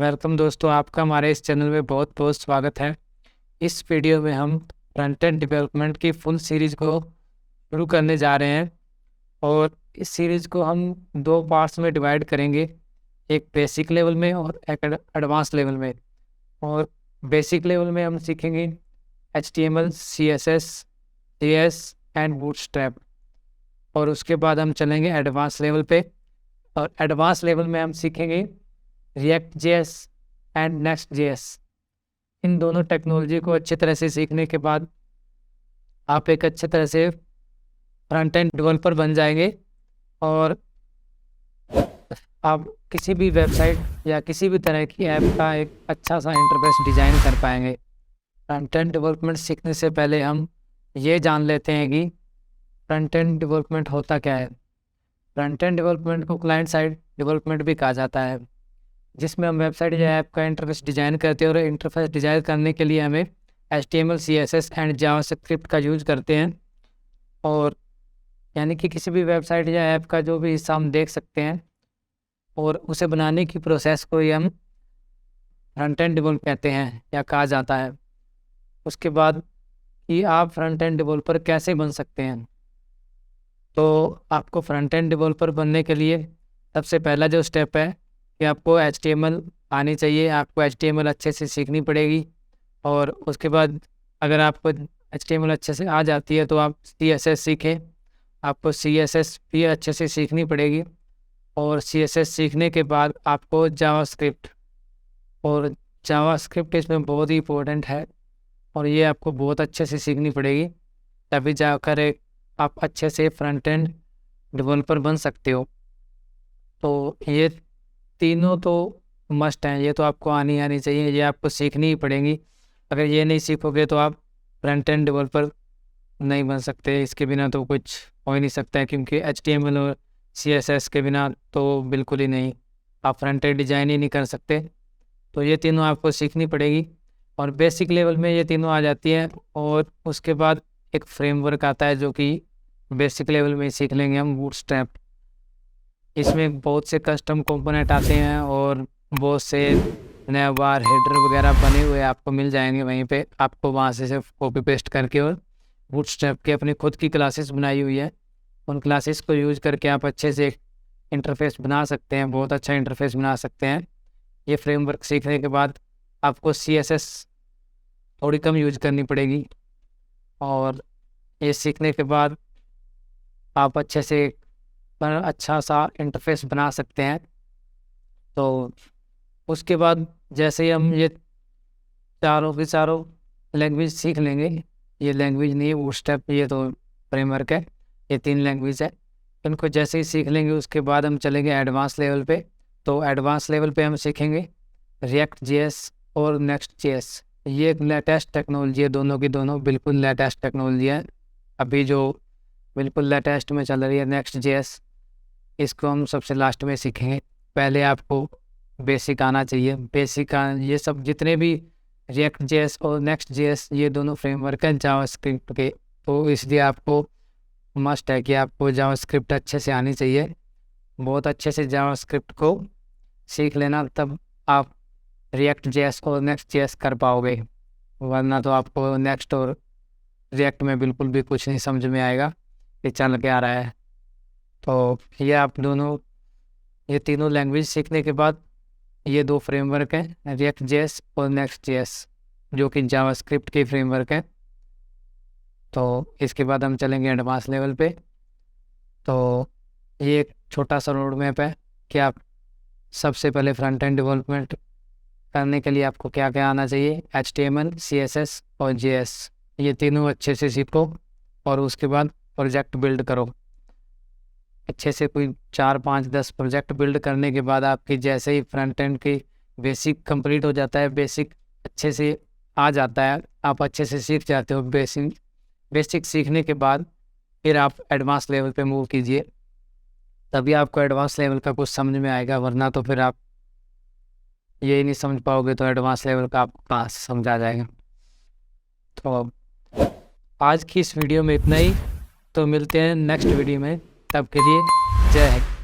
Welcome दोस्तों, आपका हमारे इस चैनल में बहुत बहुत स्वागत है। इस वीडियो में हम फ्रंट एंड डेवलपमेंट की फुल सीरीज़ को शुरू करने जा रहे हैं और इस सीरीज़ को हम दो पार्ट्स में डिवाइड करेंगे, एक बेसिक लेवल में और एक एडवांस लेवल में। और बेसिक लेवल में हम सीखेंगे HTML, CSS, JS and bootstrap. और उसके बाद हम चलेंगे एडवांस लेवल पे, और एडवांस लेवल में हम सीखेंगे react JS and next JS। इन दोनों टेक्नोलॉजी को अच्छी तरह से सीखने के बाद आप एक अच्छे तरह से फ्रंट एंड डेवलपर बन जाएंगे और आप किसी भी वेबसाइट या किसी भी तरह की ऐप का एक अच्छा सा इंटरफेस डिज़ाइन कर पाएंगे। फ्रंट एंड डेवलपमेंट सीखने से पहले हम ये जान लेते हैं कि फ्रंट एंड डेवलपमेंट होता क्या है। फ्रंट एंड डेवलपमेंट को क्लाइंट साइड डेवलपमेंट भी कहा जाता है, जिसमें हम वेबसाइट या ऐप का इंटरफेस डिज़ाइन करते हैं और इंटरफेस डिज़ाइन करने के लिए हमें HTML, CSS एंड जावास्क्रिप्ट का यूज़ करते हैं। और यानी कि किसी भी वेबसाइट या ऐप का जो भी हिस्सा हम देख सकते हैं और उसे बनाने की प्रोसेस को ही हम फ्रंट एंड डेवलप कहते हैं या कहा जाता है। उसके बाद कि आप फ्रंट एंड डेवलपर कैसे बन सकते हैं, तो आपको फ्रंट एंड डेवलपर बनने के लिए सबसे पहला जो स्टेप है कि आपको HTML आनी चाहिए। आपको HTML अच्छे से सीखनी पड़ेगी। और उसके बाद अगर आपको HTML अच्छे से आ जाती है तो आप CSS सीखें। आपको CSS भी अच्छे से सीखनी पड़ेगी। और CSS सीखने के बाद आपको जावास्क्रिप्ट, और जावास्क्रिप्ट इसमें बहुत ही इम्पोर्टेंट है और ये आपको बहुत अच्छे से सीखनी पड़ेगी, तभी जाकर आप अच्छे से फ्रंट एंड डेवलपर बन सकते हो। तो ये तीनों तो मस्ट हैं, ये तो आपको आनी चाहिए, ये आपको सीखनी ही पड़ेंगी। अगर ये नहीं सीखोगे तो आप फ्रंट एंड डेवलपर नहीं बन सकते। इसके बिना तो कुछ हो ही नहीं सकता है, क्योंकि HTML और CSS के बिना तो बिल्कुल ही नहीं, आप फ्रंट एंड डिज़ाइन ही नहीं कर सकते। तो ये तीनों आपको सीखनी पड़ेगी और बेसिक लेवल में ये तीनों आ जाती हैं। और उसके बाद एक फ्रेमवर्क आता है जो कि बेसिक लेवल में सीख लेंगे हम, बूटस्ट्रैप। इसमें बहुत से कस्टम कंपोनेंट आते हैं और बहुत से नया बार हेडर वगैरह बने हुए आपको मिल जाएंगे। वहीं पे आपको वहाँ से सिर्फ कॉपी पेस्ट करके और बूटस्ट्रैप की अपनी खुद की क्लासेस बनाई हुई है, उन क्लासेस को यूज़ करके आप अच्छे से इंटरफेस बना सकते हैं, बहुत अच्छा इंटरफेस बना सकते हैं। ये फ्रेमवर्क सीखने के बाद आपको CSS थोड़ी कम यूज करनी पड़ेगी और ये सीखने के बाद आप अच्छे से पर अच्छा सा इंटरफेस बना सकते हैं। तो उसके बाद जैसे ही हम ये चारों के चारों लैंग्वेज सीख लेंगे, ये लैंग्वेज नहीं है बूटस्ट्रैप, ये तो फ्रेमवर्क है, ये 3 लैंग्वेज है। इनको जैसे ही सीख लेंगे उसके बाद हम चलेंगे एडवांस लेवल पे। तो एडवांस लेवल पे हम सीखेंगे रिएक्ट JS और नेक्स्ट JS। ये एक लेटेस्ट टेक्नोलॉजी है, दोनों की दोनों बिल्कुल लेटेस्ट टेक्नोलॉजी है। अभी जो बिल्कुल लेटेस्ट में चल रही है नेक्स्ट JS, इसको हम सबसे लास्ट में सीखेंगे। पहले आपको बेसिक आना चाहिए। बेसिक ये सब जितने भी रिएक्ट JS और नेक्स्ट JS ये दोनों फ्रेमवर्क हैं जावास्क्रिप्ट के, तो इसलिए आपको मस्ट है कि आपको जावास्क्रिप्ट अच्छे से आनी चाहिए। बहुत अच्छे से जावास्क्रिप्ट को सीख लेना, तब आप रिएक्ट JS और नेक्स्ट JS कर पाओगे, वरना तो आपको नेक्स्ट और रिएक्ट में बिल्कुल भी कुछ नहीं समझ में आएगा ये चल के आ रहा है। तो ये आप दोनों, ये तीनों लैंग्वेज सीखने के बाद ये 2 फ्रेमवर्क हैं, रिएक्ट JS और नेक्स्ट JS, जो कि जावास्क्रिप्ट के फ्रेमवर्क हैं। तो इसके बाद हम चलेंगे एडवांस लेवल पे। तो ये एक छोटा सा रोड मैप है कि आप सबसे पहले फ्रंट एंड डेवलपमेंट करने के लिए आपको क्या क्या आना चाहिए। HTML, CSS और JS, ये तीनों अच्छे से सीखो और उसके बाद प्रोजेक्ट बिल्ड करो अच्छे से। कोई 4, 5, 10 प्रोजेक्ट बिल्ड करने के बाद आपकी जैसे ही फ्रंट एंड की बेसिक कंप्लीट हो जाता है, बेसिक अच्छे से आ जाता है, आप अच्छे से सीख जाते हो। बेसिक सीखने के बाद फिर आप एडवांस लेवल पे मूव कीजिए, तभी आपको एडवांस लेवल का कुछ समझ में आएगा, वरना तो फिर आप यही नहीं समझ पाओगे तो एडवांस लेवल का आपको कहाँ से समझ आ जाएगा। तो आज की इस वीडियो में इतना ही, तो मिलते हैं नेक्स्ट वीडियो में, तब के लिए जय हिंद।